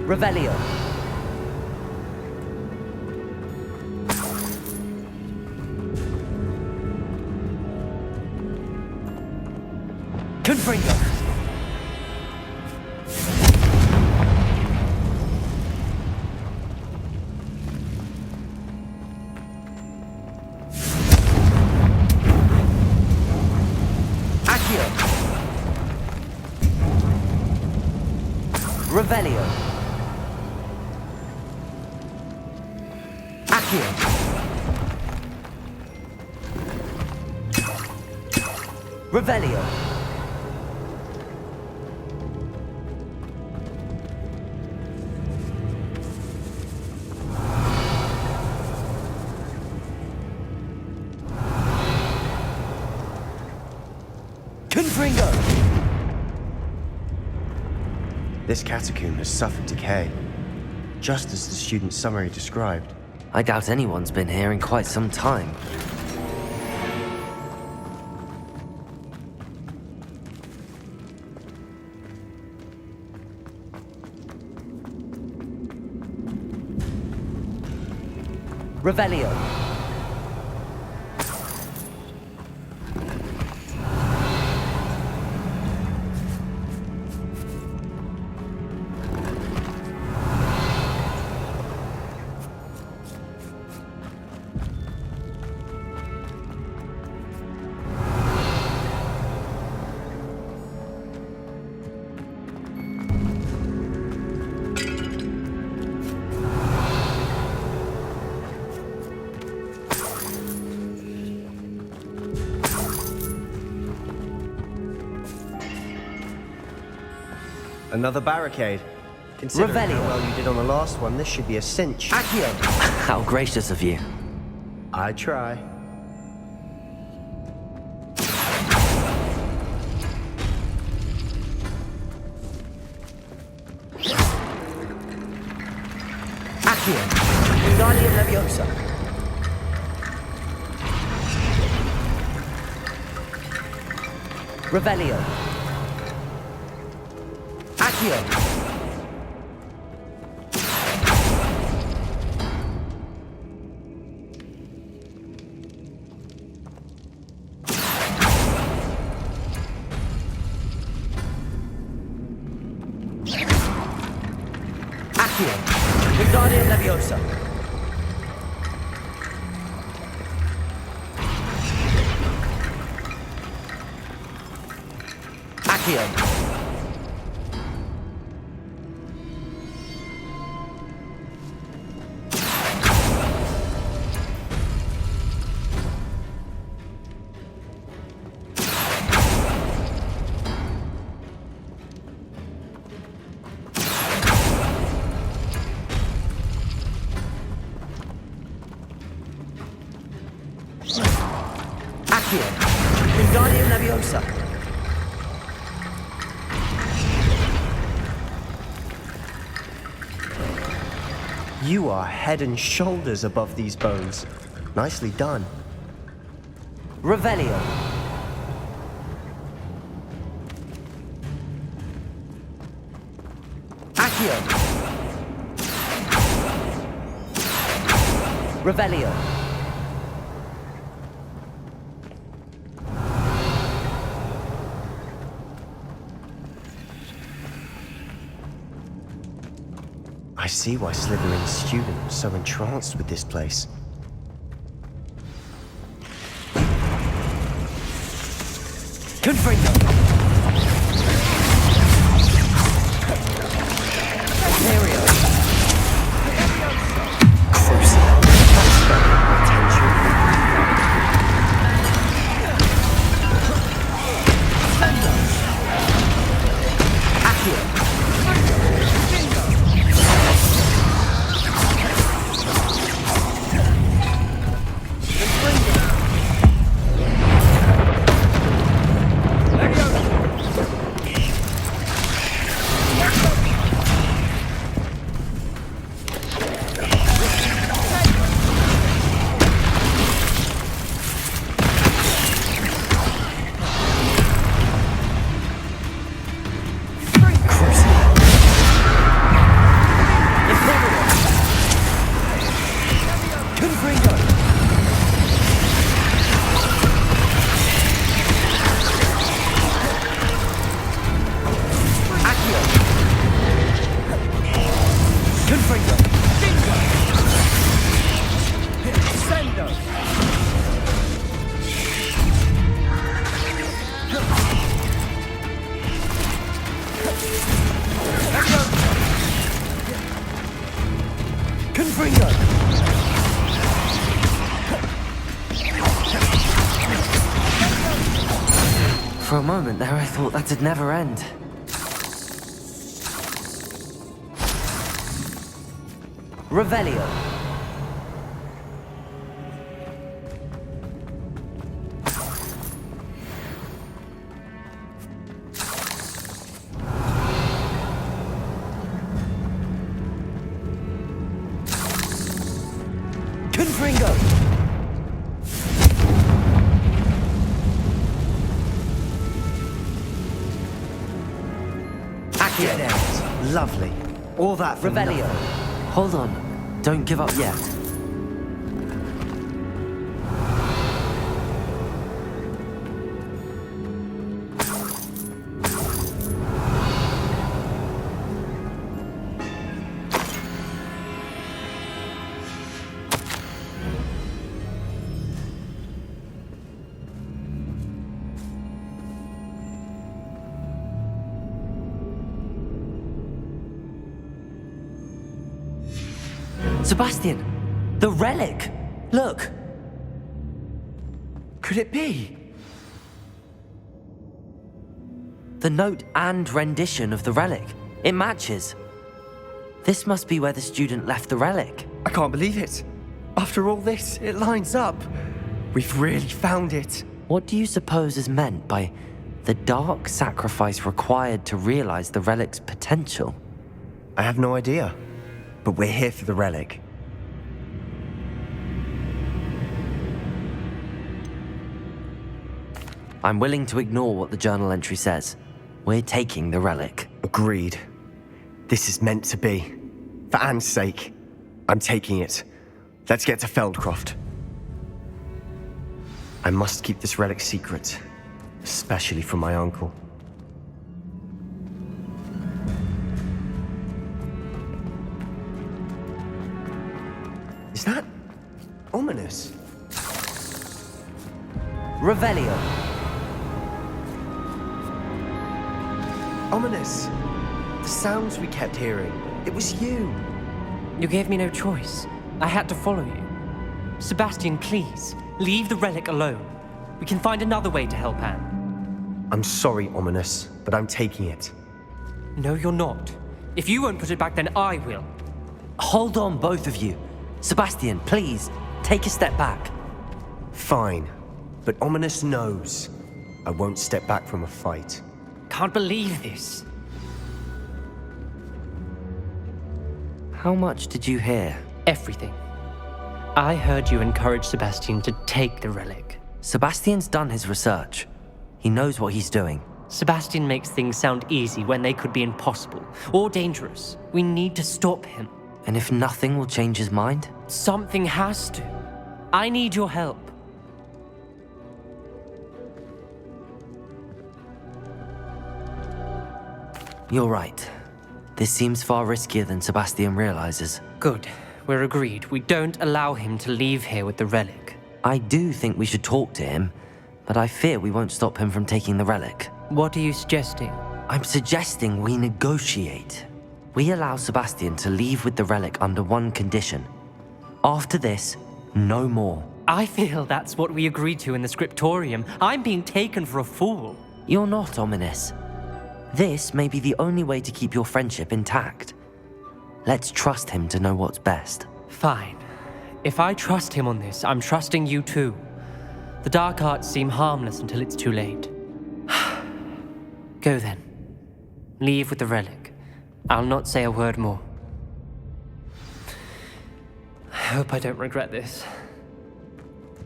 Revelio. Confringo. Accio. Revelio. Accio. Revelio. Confringo. This catacomb has suffered decay, just as the student's summary described. I doubt anyone's been here in quite some time. Revelio. Another barricade. Considering Revelio. how well you did on the last one, this should be a cinch. Accio. How gracious of you. I try. Accio. Wingardium Leviosa. Revelio. Accio. Accio. Wingardium Leviosa. Accio. Accio. Wingardium Leviosa. You are head and shoulders above these bones. Nicely done. Revelio. Accio. Revelio. I see why Slytherin's student was so entranced with this place. Confringo. Ontario. Crucible. That's got my attention. Accio. There you go. Confringo! For a moment there, I thought that'd never end. Revelio. Confringo. Accio. Lovely. All that for Revelio. nothing. Hold on. Don't give up yet. Sebastian! The relic! Look! Could it be? The note and rendition of the relic. It matches. This must be where the student left the relic. I can't believe it. After all this, it lines up. We've really found it. What do you suppose is meant by the dark sacrifice required to realize the relic's potential? I have no idea. But we're here for the relic. I'm willing to ignore what the journal entry says. We're taking the relic. Agreed. This is meant to be. For Anne's sake, I'm taking it. Let's get to Feldcroft. I must keep this relic secret, especially from my uncle. Is that ominous? Revelio. Ominous. The sounds we kept hearing. It was you. You gave me no choice. I had to follow you. Sebastian, please, leave the relic alone. We can find another way to help Anne. I'm sorry, Ominous, but I'm taking it. No, you're not. If you won't put it back, then I will. Hold on, both of you. Sebastian, please, take a step back. Fine, but Ominous knows I won't step back from a fight. Can't believe this. How much did you hear? Everything. I heard you encourage Sebastian to take the relic. Sebastian's done his research. He knows what he's doing. Sebastian makes things sound easy when they could be impossible or dangerous. We need to stop him. And if nothing will change his mind? Something has to. I need your help. You're right. This seems far riskier than Sebastian realizes. Good. We're agreed. We don't allow him to leave here with the relic. I do think we should talk to him, but I fear we won't stop him from taking the relic. What are you suggesting? I'm suggesting we negotiate. We allow Sebastian to leave with the relic under one condition. After this, no more. I feel that's what we agreed to in the scriptorium. I'm being taken for a fool. You're not, Ominous. This may be the only way to keep your friendship intact. Let's trust him to know what's best. Fine. If I trust him on this, I'm trusting you too. The dark arts seem harmless until it's too late. Go then. Leave with the relic. I'll not say a word more. I hope I don't regret this.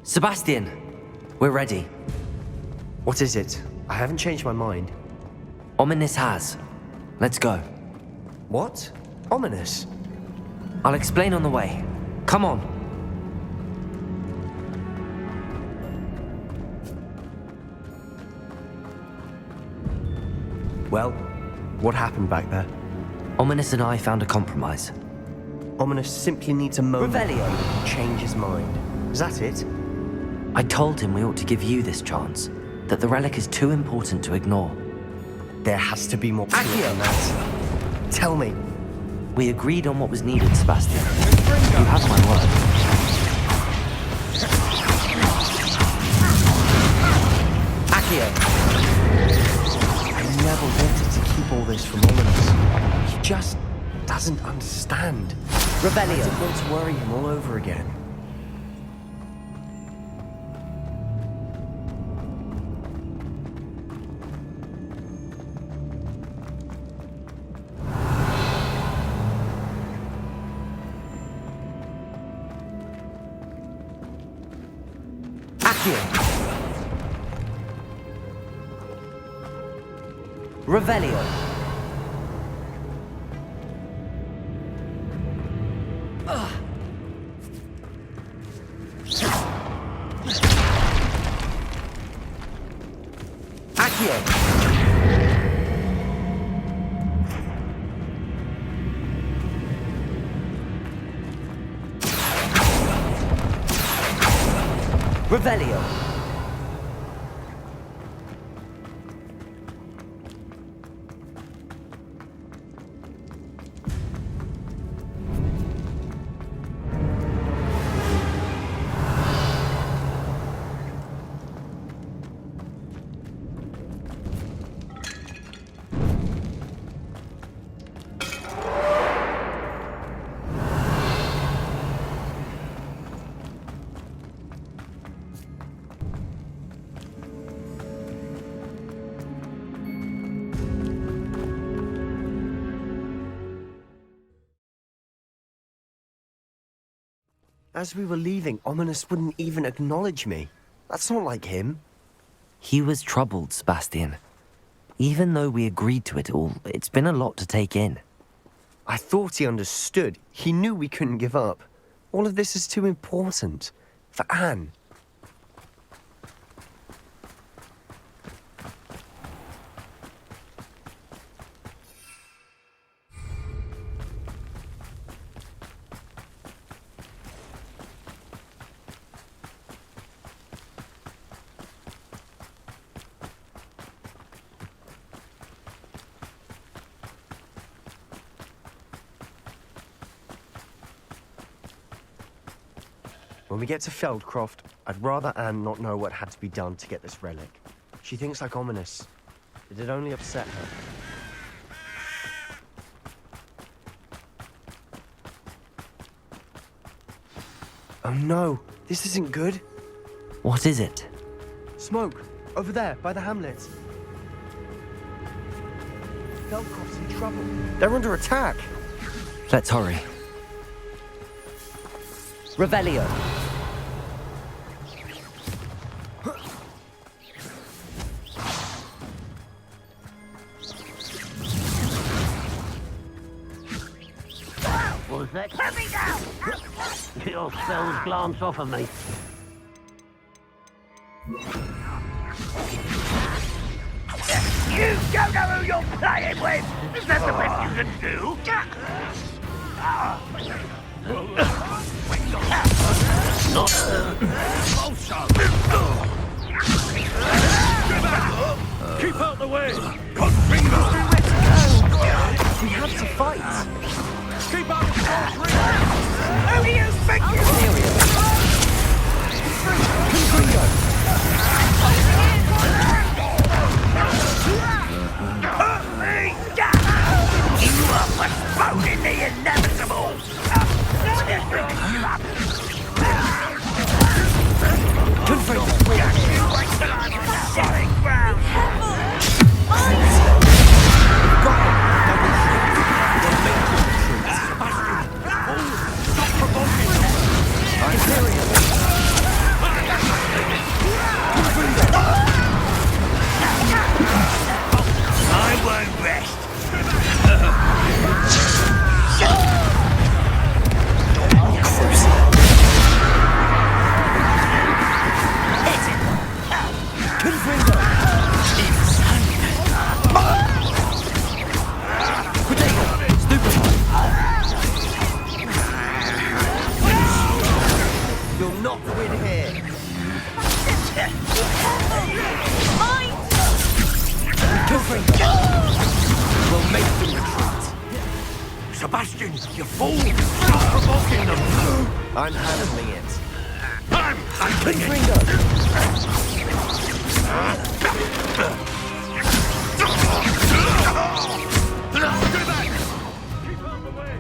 Sebastian, we're ready. What is it? I haven't changed my mind. Ominous has. Let's go. What? Ominous? I'll explain on the way. Come on. Well, what happened back there? Ominous and I found a compromise. Ominous simply needs a moment Revelio. to change his mind. Is that it? I told him we ought to give you this chance, that the relic is too important to ignore. There has to be more to it than that. Tell me. We agreed on what was needed, Sebastian. You have my word. Accio. I never wanted to keep all this from Ominous. He just doesn't understand. Revelio. I didn't want to worry him all over again. Accio. Revelio. Accio. Revelio. As we were leaving, Ominous wouldn't even acknowledge me. That's not like him. He was troubled, Sebastian. Even though we agreed to it all, it's been a lot to take in. I thought he understood. He knew we couldn't give up. All of this is too important. For Anne. When we get to Feldcroft, I'd rather Anne not know what had to be done to get this relic. She thinks like Ominous. It'd only upset her. Oh no, this isn't good. What is it? Smoke, over there, by the hamlet. Feldcroft's in trouble. They're under attack. Let's hurry. Revelio. Was that? Let me down! Your spells glance off of me. You don't know who you're playing with! Is that the best you can do? Keep out the way! We have to fight. Keep out of close range! Who do you think you You are postponing the inevitable! I won't rest. You'll not win here. We'll make them retreat. So Sebastian, you fool! Stop provoking them! I'm handling it. I'm handling it! Ringo! Do that! Keep out the way!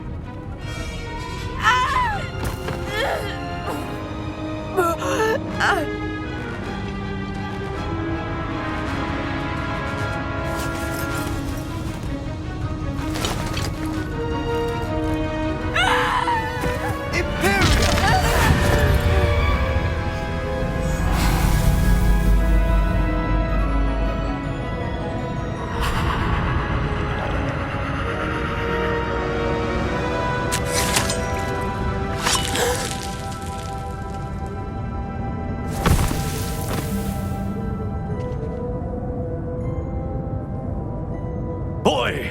Boy!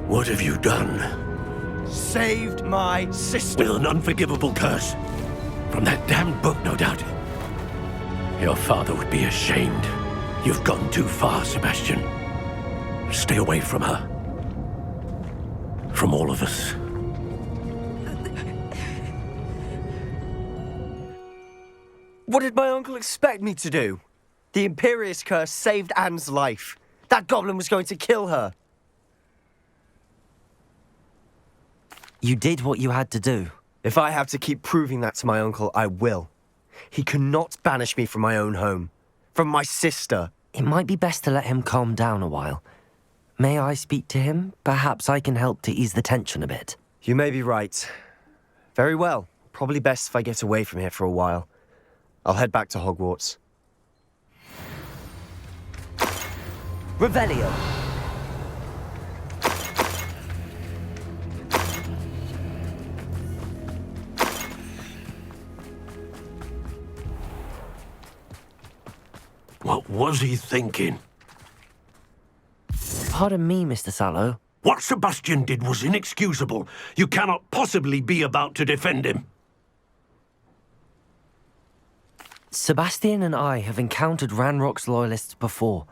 What have you done? Saved my sister. With an unforgivable curse. From that damned book, no doubt. Your father would be ashamed. You've gone too far, Sebastian. Stay away from her. From all of us. What did my uncle expect me to do? The Imperious curse saved Anne's life. That goblin was going to kill her. You did what you had to do. If I have to keep proving that to my uncle, I will. He cannot banish me from my own home. From my sister. It might be best to let him calm down a while. May I speak to him? Perhaps I can help to ease the tension a bit. You may be right. Very well. Probably best if I get away from here for a while. I'll head back to Hogwarts. Revelio. What was he thinking? Pardon me, Mr. Sallow. What Sebastian did was inexcusable. You cannot possibly be about to defend him. Sebastian and I have encountered Ranrock's loyalists before.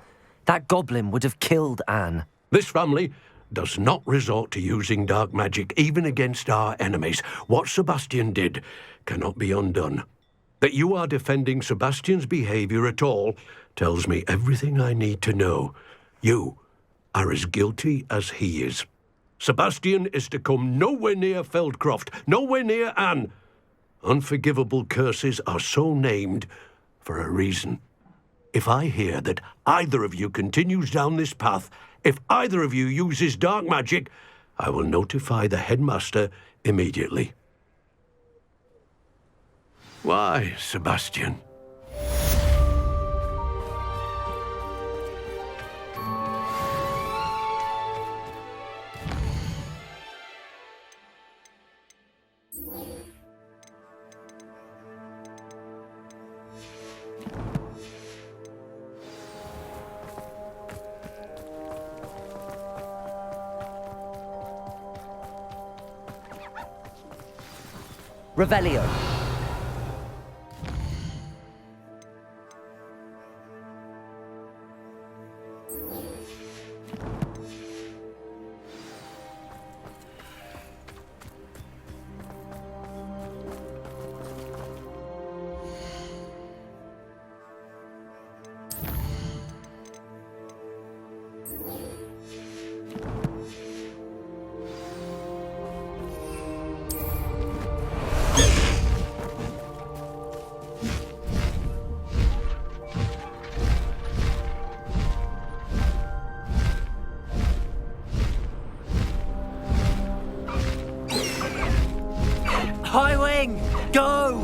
That goblin would have killed Anne. This family does not resort to using dark magic even against our enemies. What Sebastian did cannot be undone. That you are defending Sebastian's behavior at all tells me everything I need to know. You are as guilty as he is. Sebastian is to come nowhere near Feldcroft, nowhere near Anne. Unforgivable curses are so named for a reason. If I hear that either of you continues down this path, if either of you uses dark magic, I will notify the headmaster immediately. Why, Sebastian? Revelio. High Wing! Go!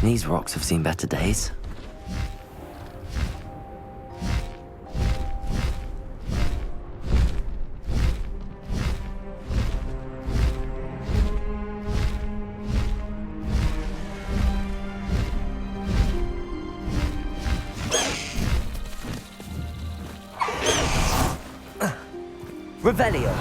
These rocks have seen better days. Revelio.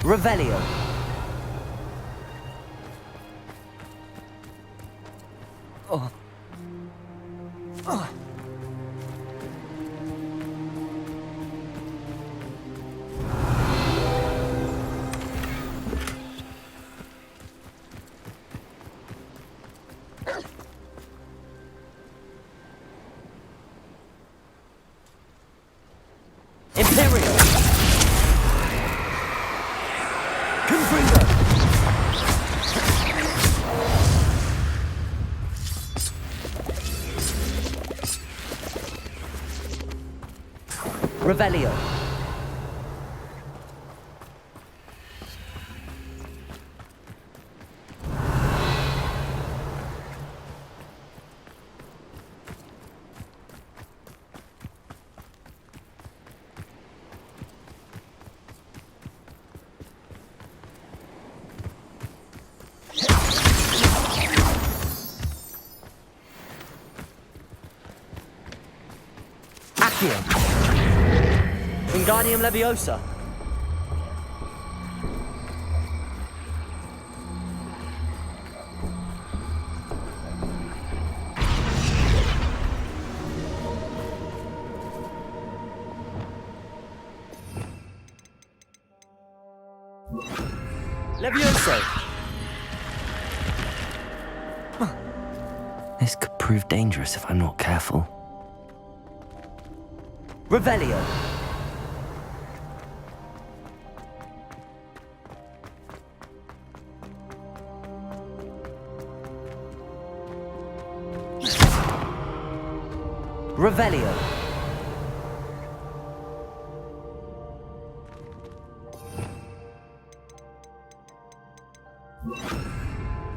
Revelio. Imperial. Confringo. Revelio. Accio. Wingardium Leviosa. Levioso. This could prove dangerous if I'm not careful. Revelio. Revelio.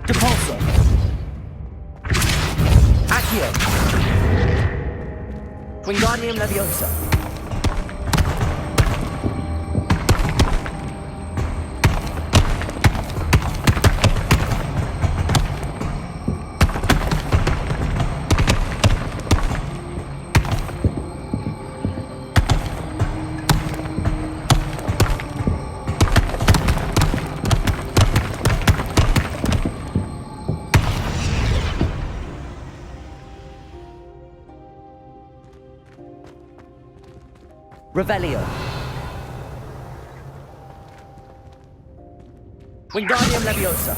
Depulso. Accio. Wingardium Leviosa. Revelio. Wingardium Leviosa.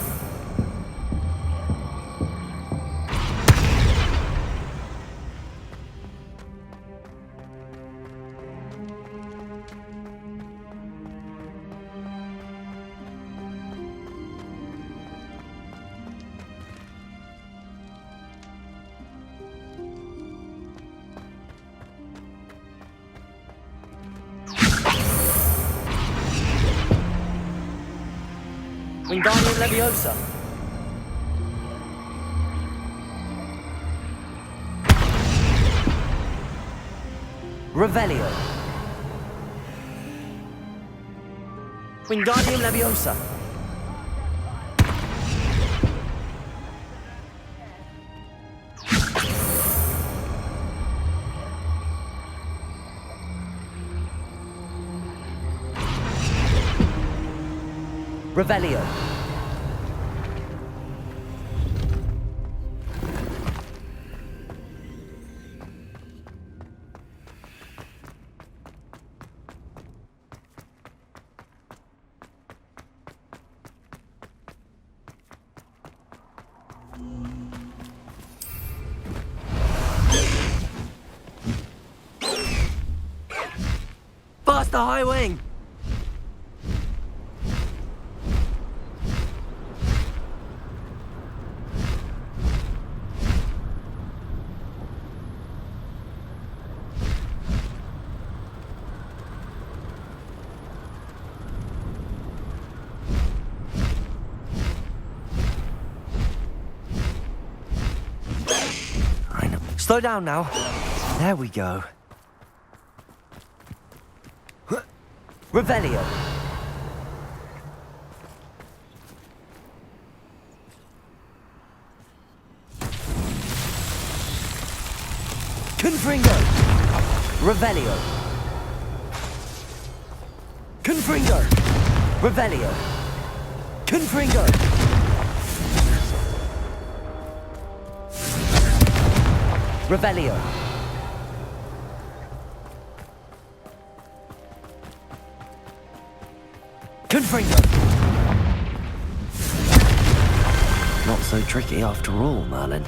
Wingardium Leviosa. Revelio. Wingardium Leviosa. Revelio. Past the high wing! Slow down now. There we go. Revelio. Confringo. Revelio. Confringo. Revelio. Confringo. Revelio. Confringo. Not so tricky after all, Merlin.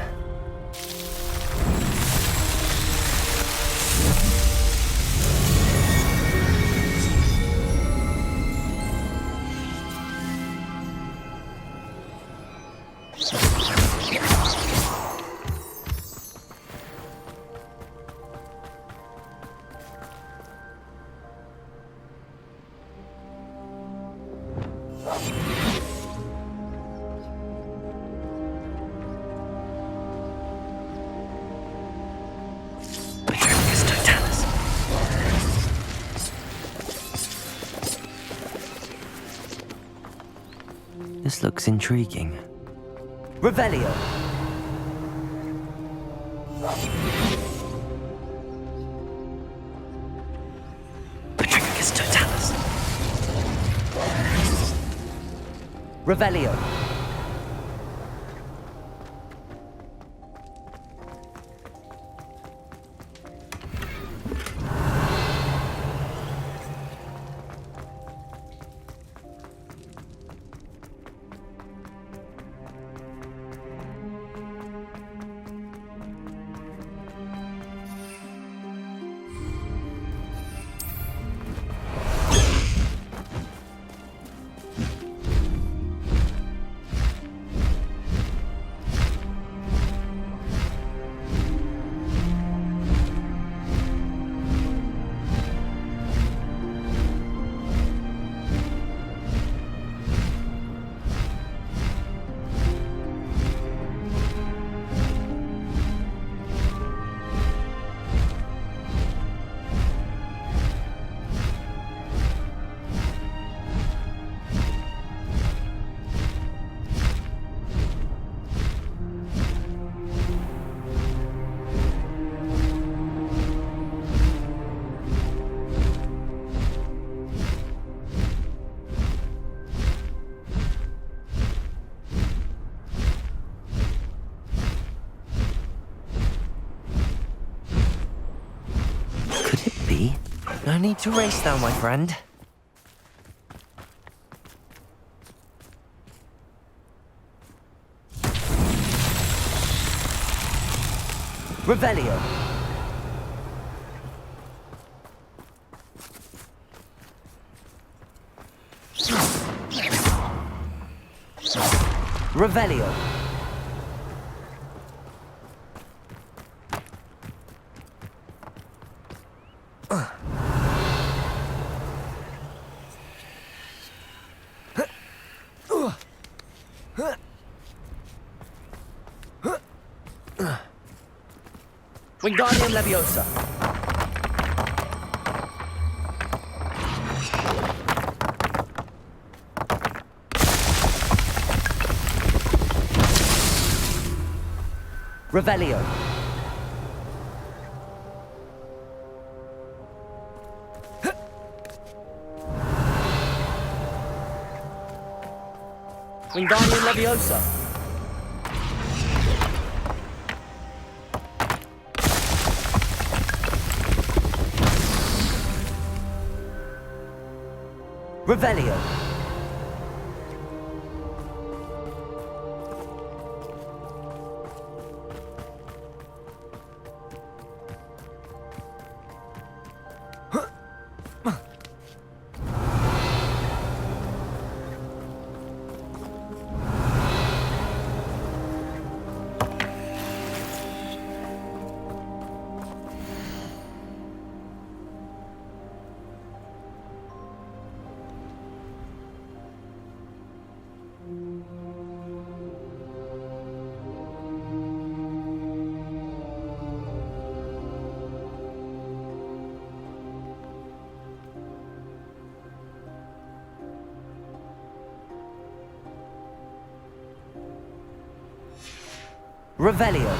This looks intriguing. Revelio. Patricus Totalis. Revelio. No need to race now, my friend. Revelio. Revelio. Wingardium Leviosa. Revelio. Wingardium Leviosa. Revelio. Revelio.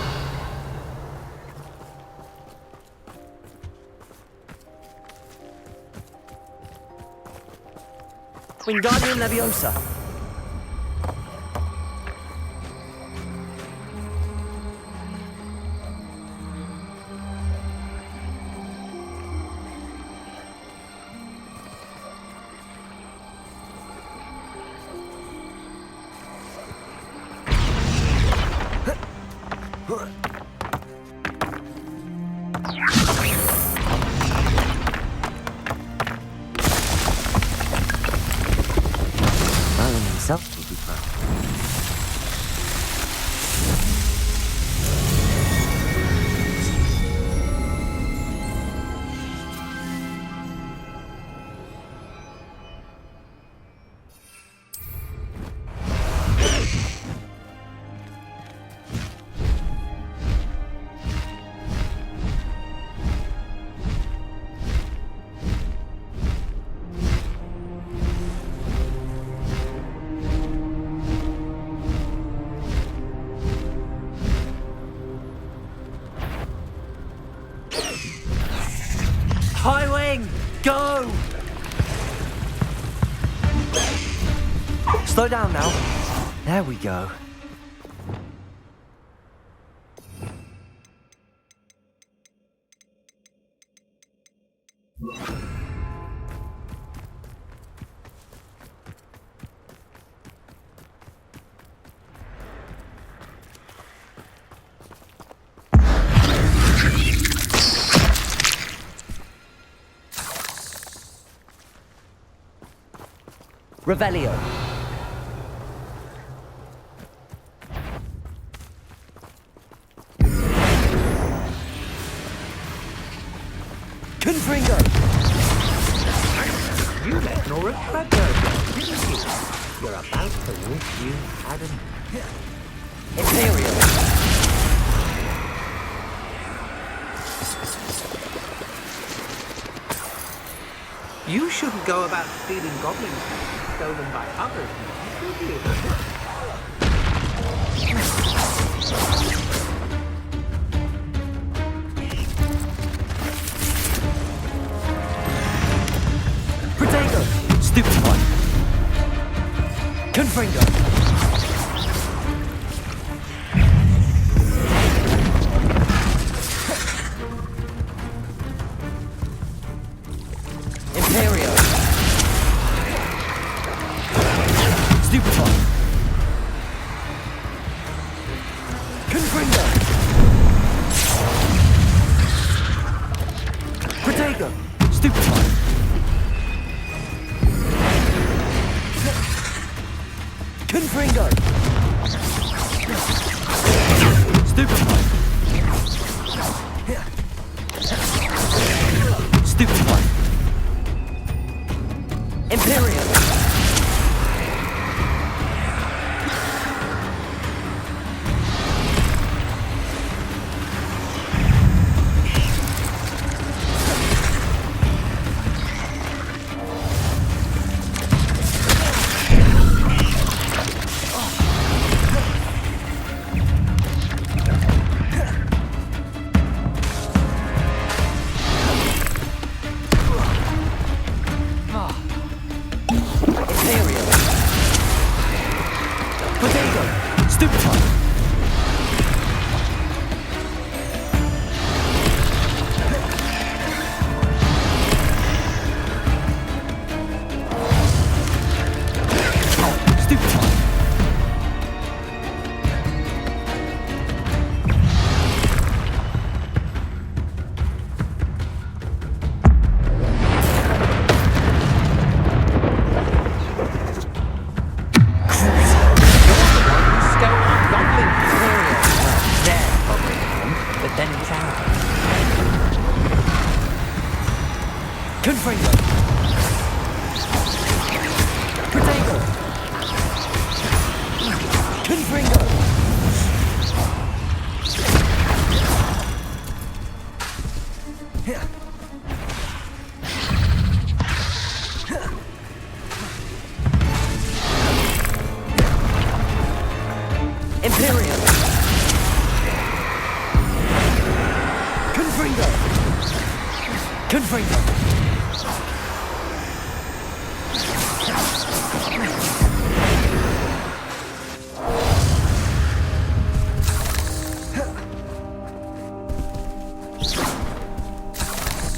Wingardium Leviosa. Merlin himself will be proud. High Wing, go! Slow down now. There we go. Revelio. Confringo. You let Nora Crabbe go, didn't you? You're about to wish you hadn't. Imperial. You shouldn't go about stealing goblins stolen by others, should you? Protego. Stupid one. Confringo. Imperio. Stupid one. Confringo. Protego. Stupid one. Confringo. Stupid one. Stupid one. Imperial.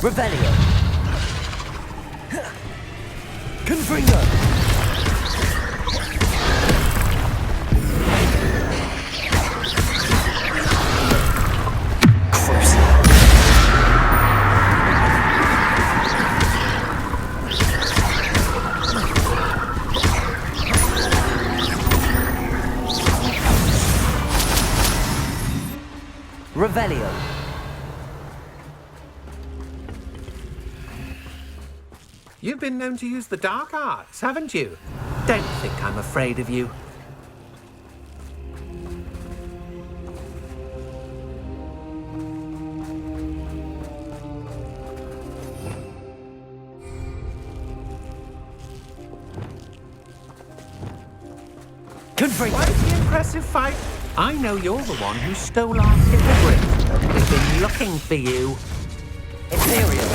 Revelio. Confringo. Revelio. You've been known to use the dark arts, haven't you? Don't think I'm afraid of you. Confringo. Quite the impressive fight. I know you're the one who stole our hippogriff. We've been looking for you. Imperial.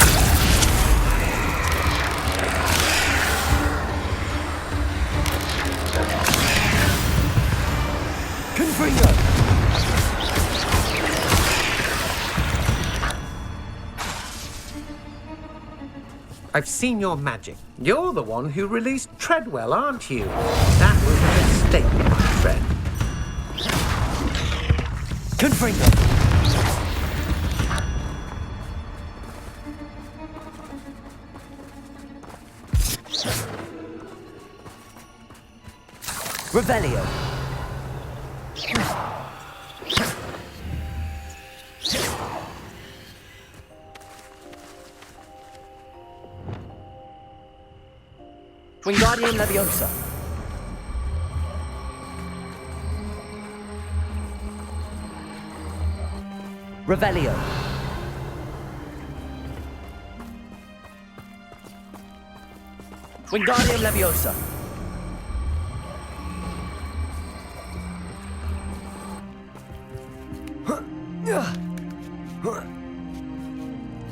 Confringo. I've seen your magic. You're the one who released Treadwell, aren't you? That was a mistake, my friend. Confringo. Revelio. Wingardium Leviosa. Revelio. Wingardium Leviosa.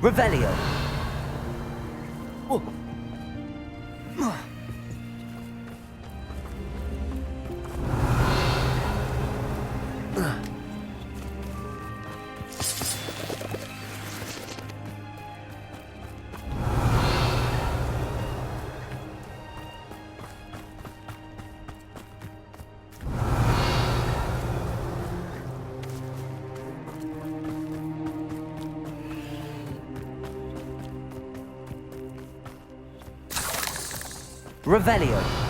Revelio. Revelio.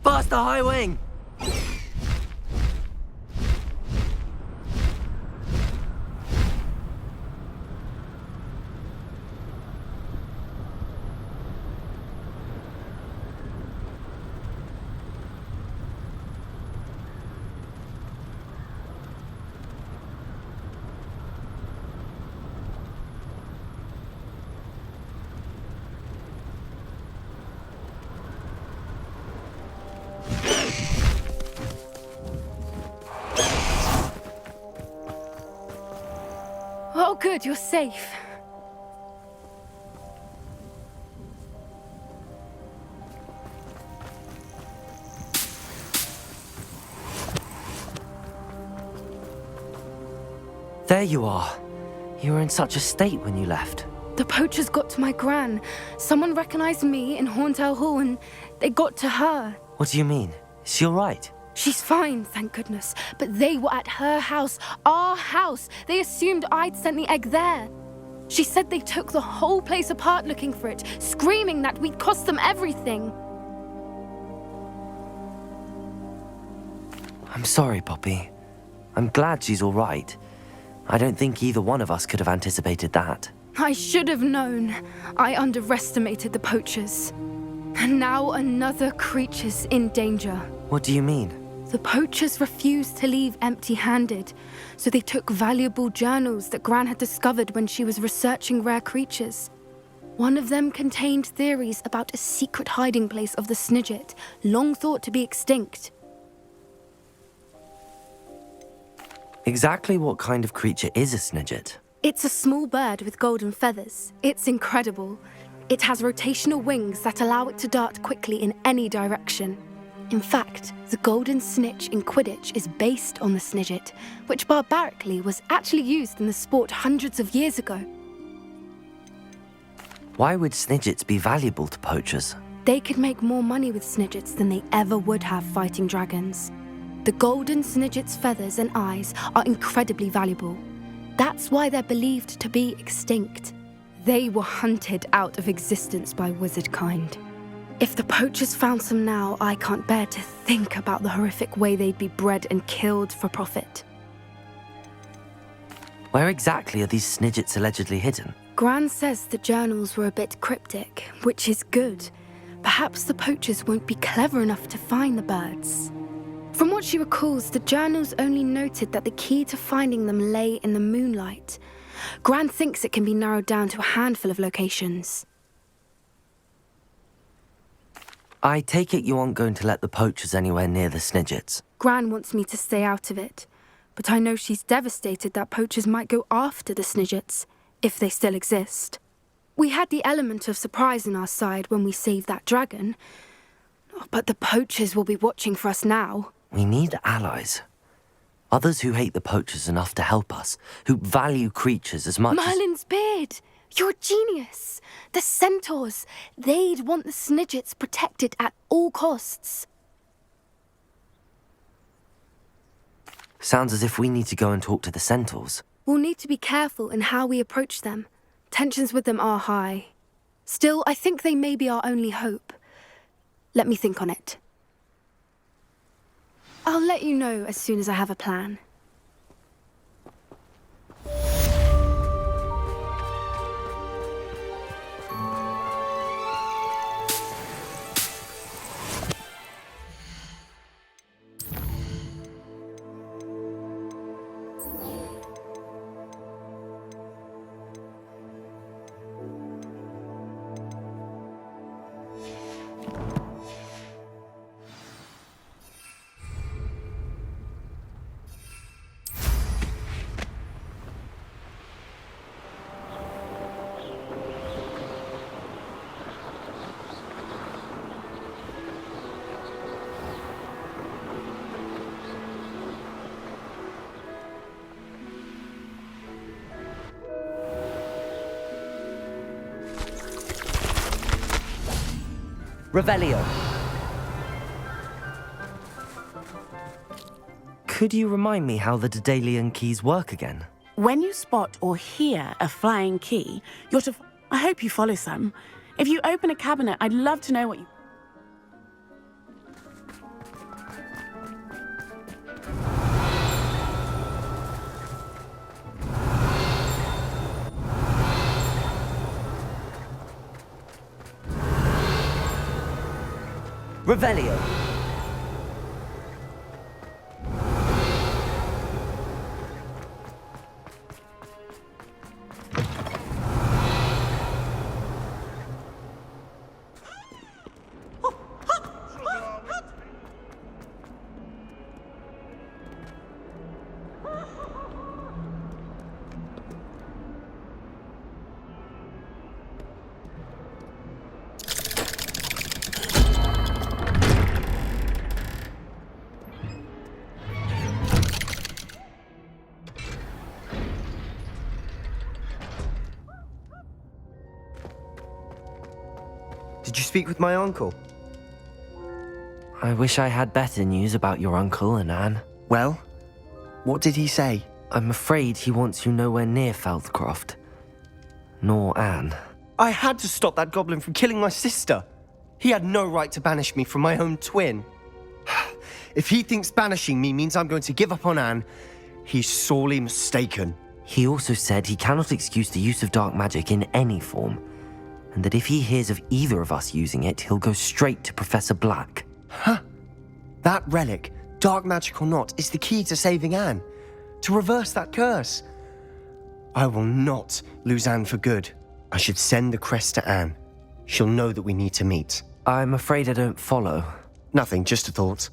Bust the high wing! Oh, good, you're safe. There you are. You were in such a state when you left. The poachers got to my gran. Someone recognized me in Horntail Hall and they got to her. What do you mean? Is she all right? She's fine, thank goodness. But they were at her house, our house. They assumed I'd sent the egg there. She said they took the whole place apart looking for it, screaming that we'd cost them everything. I'm sorry, Poppy. I'm glad she's all right. I don't think either one of us could have anticipated that. I should have known. I underestimated the poachers. And now another creature's in danger. What do you mean? The poachers refused to leave empty-handed, so they took valuable journals that Gran had discovered when she was researching rare creatures. One of them contained theories about a secret hiding place of the Snidget, long thought to be extinct. Exactly what kind of creature is a Snidget? It's a small bird with golden feathers. It's incredible. It has rotational wings that allow it to dart quickly in any direction. In fact, the golden snitch in Quidditch is based on the Snidget, which barbarically was actually used in the sport hundreds of years ago. Why would Snidgets be valuable to poachers? They could make more money with Snidgets than they ever would have fighting dragons. The golden Snidget's feathers and eyes are incredibly valuable. That's why they're believed to be extinct. They were hunted out of existence by wizard kind. If the poachers found some now, I can't bear to think about the horrific way they'd be bred and killed for profit. Where exactly are these Snidgets allegedly hidden? Gran says the journals were a bit cryptic, which is good. Perhaps the poachers won't be clever enough to find the birds. From what she recalls, the journals only noted that the key to finding them lay in the moonlight. Gran thinks it can be narrowed down to a handful of locations. I take it you aren't going to let the poachers anywhere near the Snidgets. Gran wants me to stay out of it, but I know she's devastated that poachers might go after the Snidgets, if they still exist. We had the element of surprise on our side when we saved that dragon, but the poachers will be watching for us now. We need allies. Others who hate the poachers enough to help us, who value creatures as much Merlin's beard! You're a genius! The centaurs! They'd want the Snidgets protected at all costs. Sounds as if we need to go and talk to the centaurs. We'll need to be careful in how we approach them. Tensions with them are high. Still, I think they may be our only hope. Let me think on it. I'll let you know as soon as I have a plan. Revelio. Could you remind me how the Daedalian keys work again? When you spot or hear a flying key, you're to... I hope you follow some. If you open a cabinet, I'd love to know what you... Revelio. Did you speak with my uncle? I wish I had better news about your uncle and Anne. Well, what did he say? I'm afraid he wants you nowhere near Feldcroft. Nor Anne. I had to stop that goblin from killing my sister. He had no right to banish me from my own twin. If he thinks banishing me means I'm going to give up on Anne, he's sorely mistaken. He also said he cannot excuse the use of dark magic in any form, and that if he hears of either of us using it, he'll go straight to Professor Black. Huh? That relic dark magic or not, is the key to saving Anne. To reverse that curse. I will not lose Anne for good. I should send the crest to Anne. She'll know that we need to meet. I'm afraid I don't follow. Nothing, just a thought.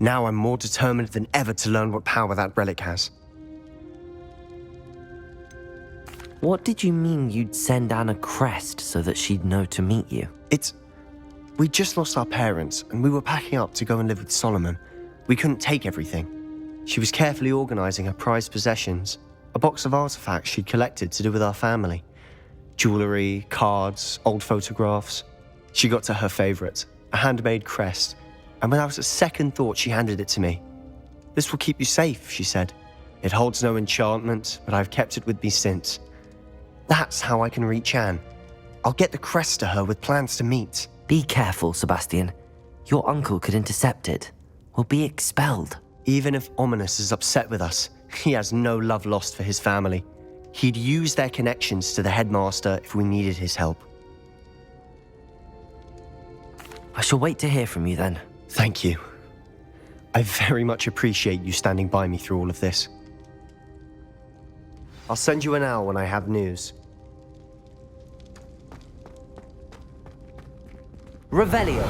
Now I'm more determined than ever to learn what power that relic has. What did you mean you'd send Anne a crest so that she'd know to meet you? We just lost our parents, and we were packing up to go and live with Solomon. We couldn't take everything. She was carefully organizing her prized possessions, a box of artifacts she'd collected to do with our family. Jewelry, cards, old photographs. She got to her favorite, a handmade crest, and without a second thought, she handed it to me. "This will keep you safe," she said. "It holds no enchantment, but I've kept it with me since. That's how I can reach Anne. I'll get the crest to her with plans to meet." Be careful, Sebastian. Your uncle could intercept it. We'll be expelled. Even if Ominous is upset with us, he has no love lost for his family. He'd use their connections to the headmaster if we needed his help. I shall wait to hear from you then. Thank you. I very much appreciate you standing by me through all of this. I'll send you an owl when I have news. Revelio.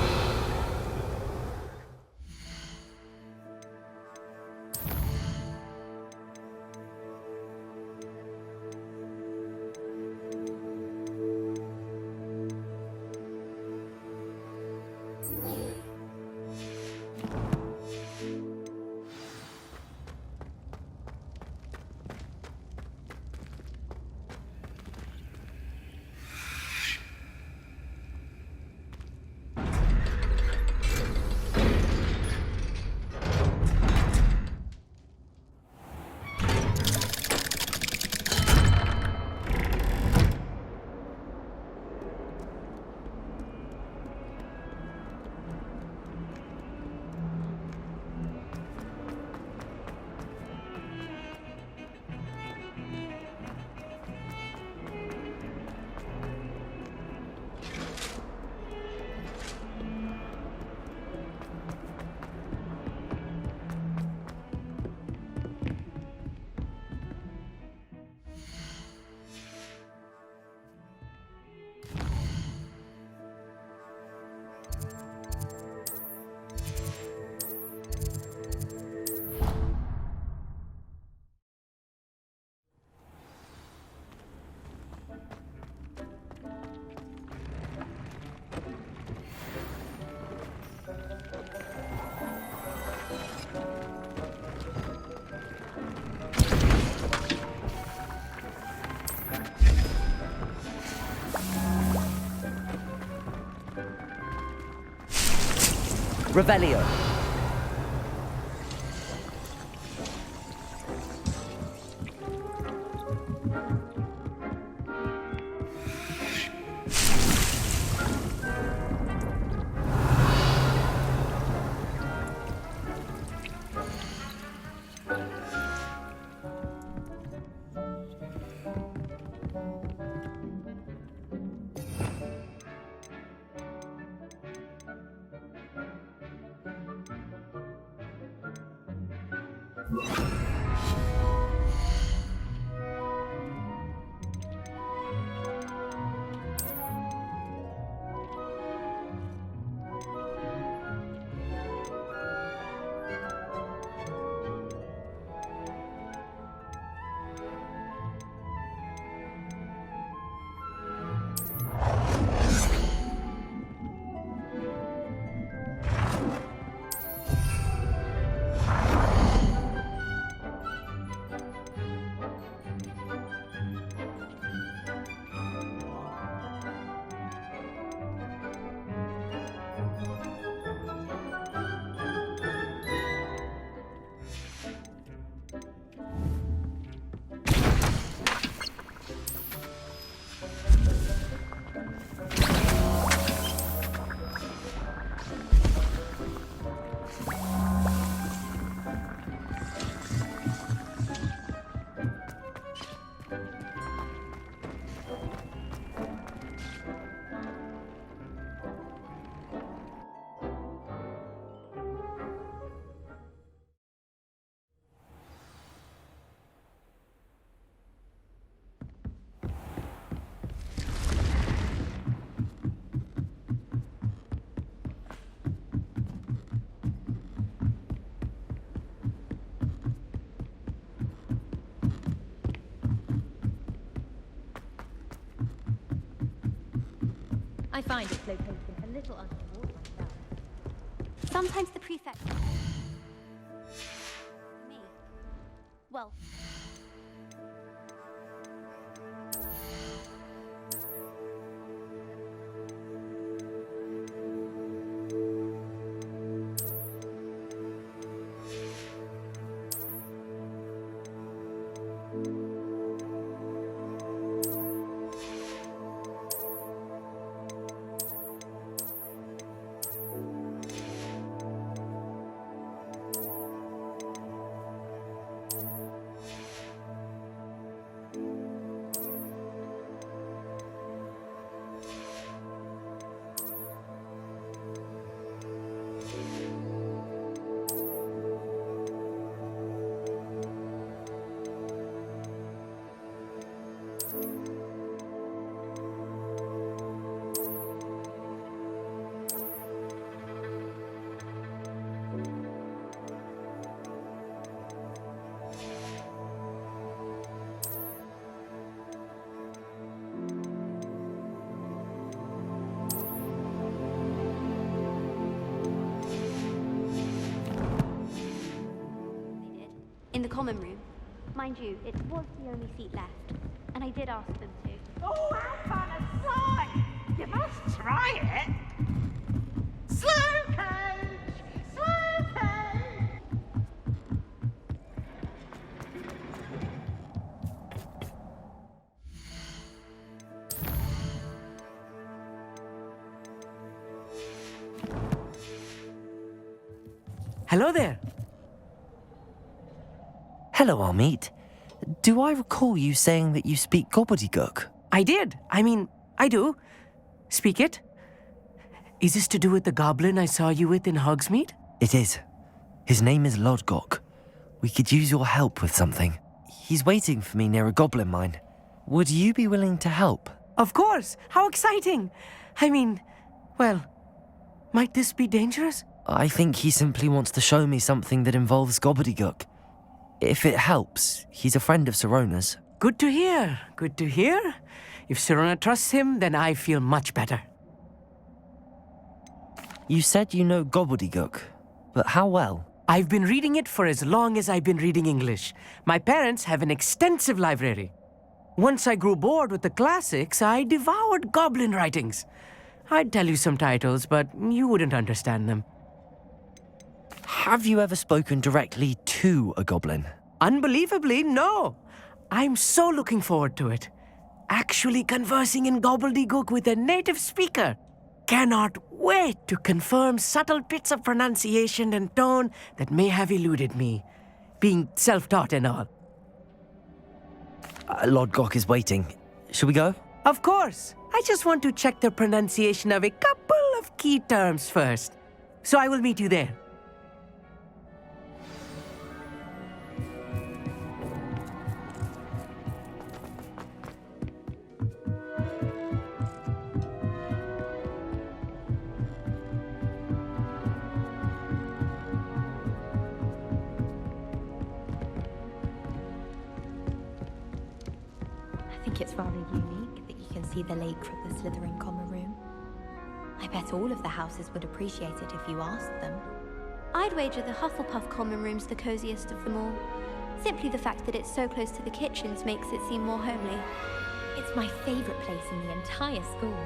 Revelio. I find its location a little untoward myself. Sometimes the prefect... Me. Well... In the common room. Mind you, it was the only seat left, and I did ask them to. Oh, how fun a sight! You must try it! Slow coach! Slow coach! Hello there. Hello, Hogsmeade. Do I recall you saying that you speak gobbledygook? I did. I mean, I do. Speak it. Is this to do with the goblin I saw you with in Hogsmeade? It is. His name is Lodgok. We could use your help with something. He's waiting for me near a goblin mine. Would you be willing to help? Of course. How exciting. I mean, well, might this be dangerous? I think he simply wants to show me something that involves gobbledygook. If it helps, he's a friend of Sirona's. Good to hear. Good to hear. If Sirona trusts him, then I feel much better. You said you know gobbledygook, but how well? I've been reading it for as long as I've been reading English. My parents have an extensive library. Once I grew bored with the classics, I devoured goblin writings. I'd tell you some titles, but you wouldn't understand them. Have you ever spoken directly to a goblin? Unbelievably, no. I'm so looking forward to it. Actually conversing in gobbledygook with a native speaker. Cannot wait to confirm subtle bits of pronunciation and tone that may have eluded me, being self-taught and all. Lodgok is waiting. Shall we go? Of course. I just want to check the pronunciation of a couple of key terms first. So I will meet you there. I think it's rather unique that you can see the lake from the Slytherin common room. I bet all of the houses would appreciate it if you asked them. I'd wager the Hufflepuff common room's the coziest of them all. Simply the fact that it's so close to the kitchens makes it seem more homely. It's my favorite place in the entire school.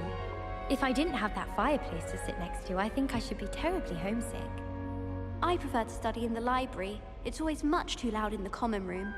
If I didn't have that fireplace to sit next to, I think I should be terribly homesick. I prefer to study in the library. It's always much too loud in the common room.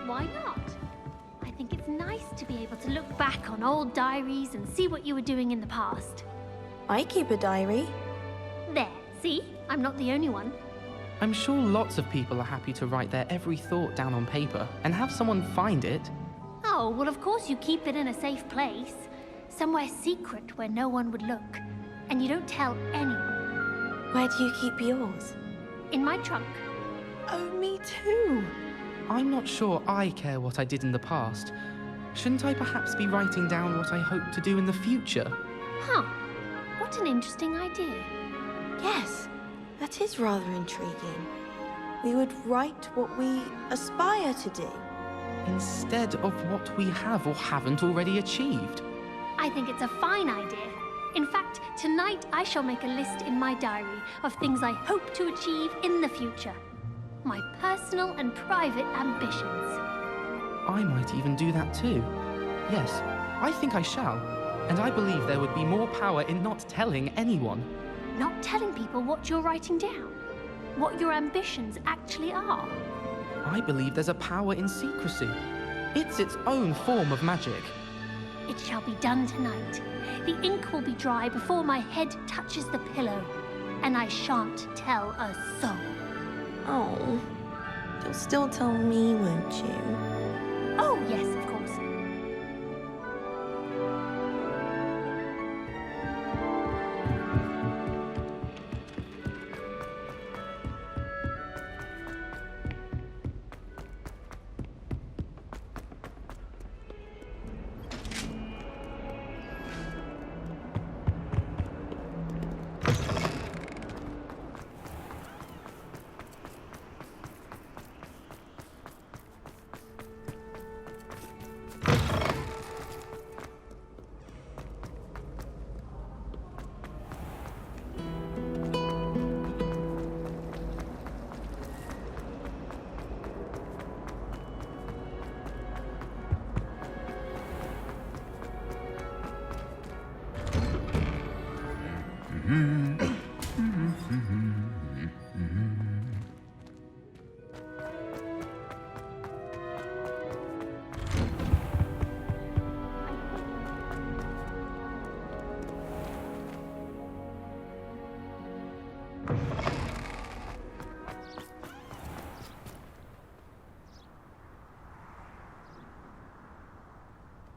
Why not? I think it's nice to be able to look back on old diaries and see what you were doing in the past. I keep a diary. There, see? I'm not the only one. I'm sure lots of people are happy to write their every thought down on paper and have someone find it. Oh, well, of course you keep it in a safe place. Somewhere secret where no one would look. And you don't tell anyone. Where do you keep yours? In my trunk. Oh, me too. I'm not sure I care what I did in the past. Shouldn't I perhaps be writing down what I hope to do in the future? Huh. What an interesting idea. Yes, that is rather intriguing. We would write what we aspire to do. Instead of what we have or haven't already achieved. I think it's a fine idea. In fact, tonight I shall make a list in my diary of things I hope to achieve in the future. My personal and private ambitions. I might even do that too. Yes, I think I shall. And I believe there would be more power in not telling anyone. Not telling people what you're writing down. What your ambitions actually are. I believe there's a power in secrecy. It's its own form of magic. It shall be done tonight. The ink will be dry before my head touches the pillow. And I shan't tell a soul. Oh, you'll still tell me, won't you? Oh, yes,